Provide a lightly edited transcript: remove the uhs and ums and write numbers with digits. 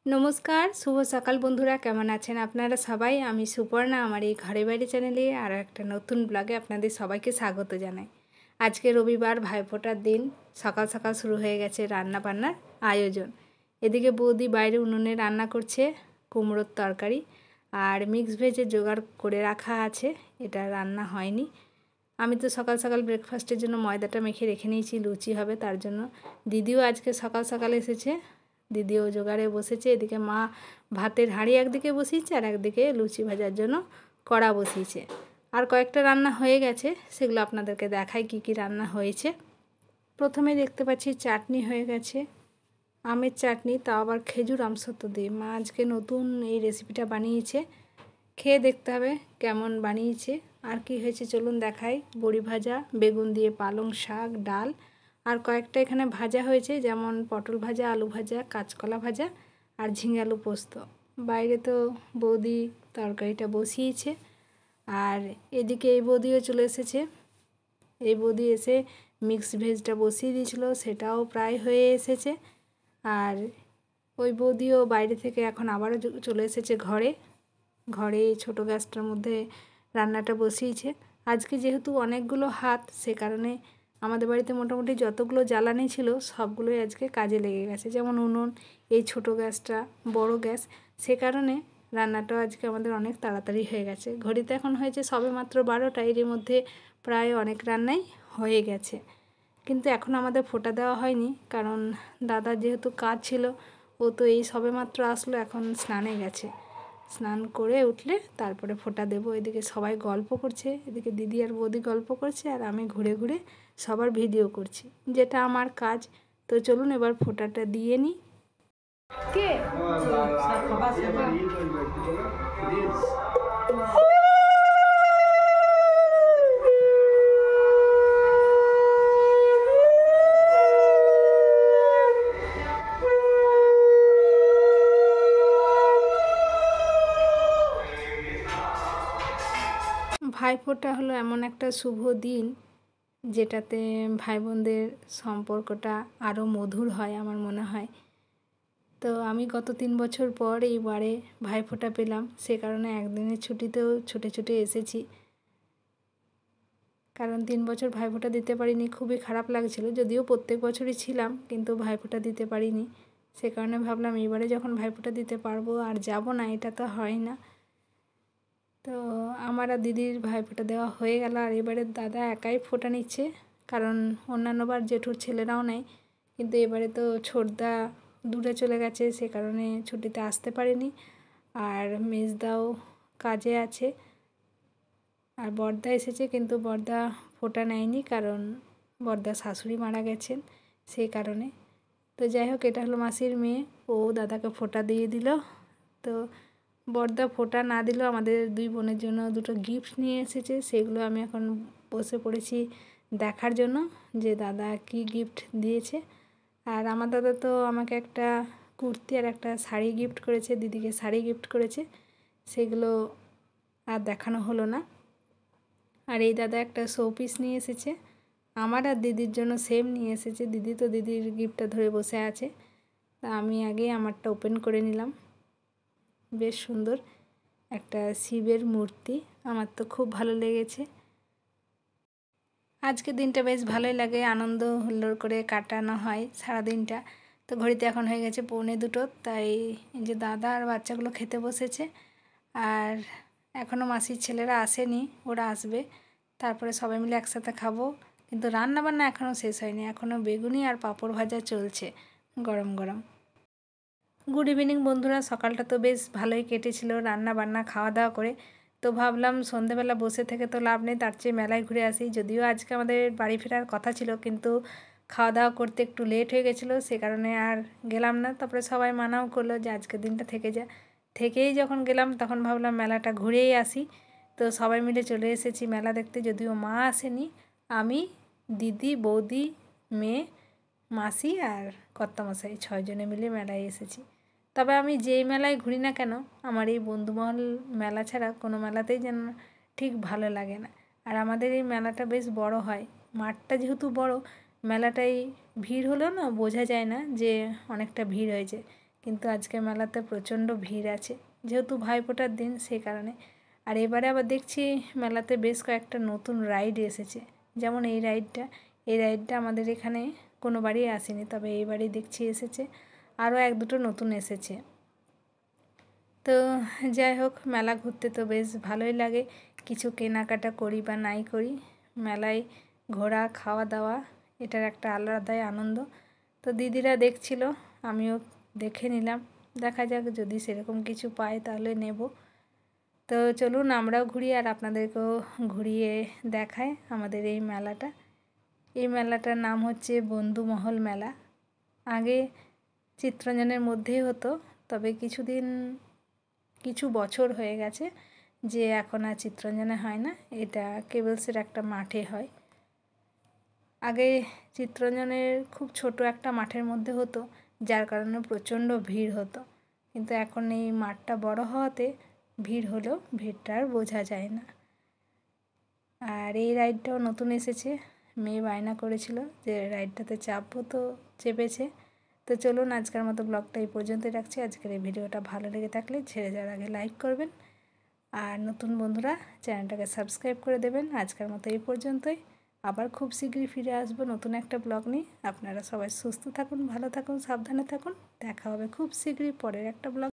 নমস্কার, শুভ সকাল বন্ধুরা, কেমন আছেন আপনারা সবাই? আমি সুপর্ণা, আমার এই ঘরে বাইরে চ্যানেলে আরও একটা নতুন ব্লগে আপনাদের সবাইকে স্বাগত জানাই। আজকে রবিবার, ভাইফোঁটার দিন। সকাল সকাল শুরু হয়ে গেছে রান্না বান্নার আয়োজন। এদিকে বৌদি বাইরে উনুনে রান্না করছে কুমড়োর তরকারি, আর মিক্স ভেজের জোগাড় করে রাখা আছে, এটা রান্না হয়নি। আমি তো সকাল সকাল ব্রেকফাস্টের জন্য ময়দাটা মেখে রেখে নিয়েছি, লুচি হবে তার জন্য। দিদিও আজকে সকাল সকাল এসেছে, দিদিও জোগাড়ে বসেছে। এদিকে মা ভাতের হাঁড়ি একদিকে বসিয়েছে, আর একদিকে লুচি ভাজার জন্য কড়া বসিয়েছে। আর কয়েকটা রান্না হয়ে গেছে, সেগুলো আপনাদেরকে দেখাই কি কি রান্না হয়েছে। প্রথমে দেখতে পাচ্ছি চাটনি হয়ে গেছে, আমের চাটনি, তাও আবার খেজুর আমসত্ত্ব দিয়ে। মা আজকে নতুন এই রেসিপিটা বানিয়েছে, খেয়ে দেখতে হবে কেমন বানিয়েছে। আর কি হয়েছে চলুন দেখাই। বড়ি ভাজা, বেগুন দিয়ে পালং শাক, ডাল, আর কয়েকটা এখানে ভাজা হয়েছে, যেমন পটল ভাজা, আলু ভাজা, কাঁচকলা ভাজা, আর ঝিঙালু পোস্ত। বাইরে তো বৌদি তরকারিটা বসিয়েছে, আর এদিকে এই বৌদিও চলে এসেছে। এই বৌদি এসে মিক্স ভেজটা বসিয়ে দিয়েছিল, সেটাও প্রায় হয়ে এসেছে। আর ওই বৌদিও বাইরে থেকে এখন আবারও চলে এসেছে ঘরে। এই ছোটো গ্যাসটার মধ্যে রান্নাটা বসিয়েছে। আজকে যেহেতু অনেকগুলো হাত, সে কারণে আমাদের বাড়িতে মোটামুটি যতগুলো জ্বালানি ছিল সবগুলোই আজকে কাজে লেগে গেছে। যেমন উনুন, এই ছোটো গ্যাসটা, বড় গ্যাস, সে কারণে রান্নাটাও আজকে আমাদের অনেক তাড়াতাড়ি হয়ে গেছে। ঘড়িতে এখন হয়েছে সবে মাত্র 12টা, এর মধ্যে প্রায় অনেক রান্নাই হয়ে গেছে। কিন্তু এখন আমাদের ফোঁটা দেওয়া হয়নি, কারণ দাদার যেহেতু কাজ ছিল, ও তো এই সবে মাত্র আসলো, এখন স্নানে গেছে। স্নান করে উঠলে তারপরে ফোঁটা দেবো। এদিকে সবাই গল্প করছে, এদিকে দিদি আর বৌদি গল্প করছে, আর আমি ঘুরে ঘুরে সবার ভিডিও করছি, যেটা আমার কাজ। তো চলুন এবার ফোঁটাটা দিয়ে নিই। কে ভাইফোঁটা হলো এমন একটা শুভ দিন, যেটাতে ভাই বোনদের সম্পর্কটা আরও মধুর হয় আমার মনে হয়। তো আমি গত 3 বছর পর এইবারে ভাইফোঁটা পেলাম, সে কারণে একদিনের ছুটিতেও ছুটে ছুটে এসেছি। কারণ 3 বছর ভাইফোঁটা দিতে পারিনি, খুবই খারাপ লাগছিল। যদিও প্রত্যেক বছরই ছিলাম, কিন্তু ভাইফোঁটা দিতে পারিনি। সে কারণে ভাবলাম এইবারে যখন ভাইফোঁটা দিতে পারবো আর যাব না, এটা তো হয় না। তো আমার আর দিদির ভাইফোঁটা দেওয়া হয়ে গেল, আর এবারে দাদা একাই ফোঁটা নিচ্ছে, কারণ অন্যান্যবার জেঠুর ছেলেরাও নেয়, কিন্তু এবারে তো ছোটদা দূরে চলে গেছে, সে কারণে ছুটিতে আসতে পারেনি। আর মেজদাও কাজে আছে, আর বড়দা এসেছে, কিন্তু বড়দা ফোঁটা নেয়নি, কারণ বড়দা শাশুড়ি মারা গেছেন, সেই কারণে। তো যাই হোক, এটা হলো মাসির মেয়ে, ও দাদাকে ফোঁটা দিয়ে দিল। তো বড়দা ফোঁটা না দিলেও আমাদের দুই বোনের জন্য দুটো গিফট নিয়ে এসেছে, সেগুলো আমি এখন বসে পড়েছি দেখার জন্য যে দাদা কি গিফট দিয়েছে। আর আমার দাদা তো আমাকে একটা কুর্তি আর একটা শাড়ি গিফট করেছে, দিদিকে শাড়ি গিফট করেছে, সেগুলো আর দেখানো হলো না। আর এই দাদা একটা শোপিস নিয়ে এসেছে, আমার আর দিদির জন্য সেম নিয়ে এসেছে। দিদি তো দিদির গিফটটা ধরে বসে আছে, তা আমি আগে আমারটা ওপেন করে নিলাম। বেশ সুন্দর একটা শিবের মূর্তি, আমার তো খুব ভালো লেগেছে। আজকে দিনটা বেশ ভালোই লাগে, আনন্দ হুল্লোড় করে কাটানো হয় সারাদিনটা। তো ঘড়িতে এখন হয়ে গেছে 1:45, তাই এই যে দাদা আর বাচ্চাগুলো খেতে বসেছে, আর এখনও মাসির ছেলেরা আসেনি, ওরা আসবে, তারপরে সবাই মিলে একসাথে খাবো। কিন্তু রান্না বান্না এখনও শেষ হয়নি, এখনও বেগুনি আর পাঁপড় ভাজা চলছে গরম গরম। গুড ইভিনিং বন্ধুরা, সকালটা তো বেশ ভালোই কেটেছিল রান্না বান্না খাওয়া দাওয়া করে। তো ভাবলাম সন্ধেবেলা বসে থেকে তো লাভ নেই, তার চেয়ে মেলায় ঘুরে আসি। যদিও আজকে আমাদের বাড়ি ফেরার কথা ছিল, কিন্তু খাওয়া দাওয়া করতে একটু লেট হয়ে গেছিলো, সে কারণে আর গেলাম না। তারপরে সবাই মানাও করলো যে আজকের দিনটা থেকে যা। থেকেই যখন গেলাম তখন ভাবলাম মেলাটা ঘুরেই আসি। তো সবাই মিলে চলে এসেছি মেলা দেখতে, যদিও মা আসেনি। আমি, দিদি, বৌদি, মেয়ে, মাসি আর কর্তামশাই 6 জনে মিলে মেলায় এসেছি। তবে আমি যেই মেলায় ঘুরি না কেন, আমার এই বন্ধুমহল মেলা ছাড়া কোনো মেলাতেই যেন ঠিক ভালো লাগে না। আর আমাদের এই মেলাটা বেশ বড় হয়, মাঠটা যেহেতু বড়, মেলাটাই ভিড় হলেও না বোঝা যায় না যে অনেকটা ভিড় হয়েছে। কিন্তু আজকে মেলাতে প্রচণ্ড ভিড় আছে, যেহেতু ভাইফোঁটার দিন সেই কারণে। আর এবারে আবার দেখছি মেলাতে বেশ কয়েকটা নতুন রাইড এসেছে, যেমন এই রাইডটা আমাদের এখানে কোনো বাড়ি আসেনি, তবে এই বাড়ি দেখছি এসেছে। আরও এক দুটো নতুন এসেছে। তো যাই হোক, মেলা ঘুরতে তো বেশ ভালোই লাগে। কিছু কেনাকাটা করি বা নাই করি, মেলায় ঘোরা, খাওয়া দাওয়া এটার একটা আলাদাই আনন্দ। তো দিদিরা দেখছিল, আমিও দেখে নিলাম। দেখা যাক, যদি সেরকম কিছু পাই তাহলে নেব। তো চলুন আমরাও ঘুরি আর আপনাদেরকেও ঘুরিয়ে দেখায় আমাদের এই মেলাটা। এই মেলাটার নাম হচ্ছে বন্ধুমহল মেলা। আগে চিত্তরঞ্জনের মধ্যেই হতো, তবে কিছু বছর হয়ে গেছে যে এখন আর চিত্তরঞ্জনে হয় না, এটা কেবলসের একটা মাঠে হয়। আগে চিত্তরঞ্জনের খুব ছোট একটা মাঠের মধ্যে হতো, যার কারণে প্রচণ্ড ভিড় হতো। কিন্তু এখন এই মাঠটা বড় হওয়াতে ভিড় হলেও ভিড়টা আর বোঝা যায় না। আর এই রাইডটাও নতুন এসেছে, মেয়ে বায়না করেছিল যে রাইডটাতে চাপবো, তো চেপেছে। তো চলুন আজকের মতো ব্লগটা এই পর্যন্তই রাখছি। আজকের এই ভিডিওটা ভালো লেগে থাকলে ছেড়ে যাওয়ার আগে লাইক করবেন, আর নতুন বন্ধুরা চ্যানেলটাকে সাবস্ক্রাইব করে দেবেন। আজকের মতো এই পর্যন্তই, আবার খুব শীঘ্রই ফিরে আসবো নতুন একটা ব্লগ নিয়ে। আপনারা সবাই সুস্থ থাকুন, ভালো থাকুন, সাবধানে থাকুন। দেখা হবে খুব শীঘ্রই পরের একটা ব্লগ।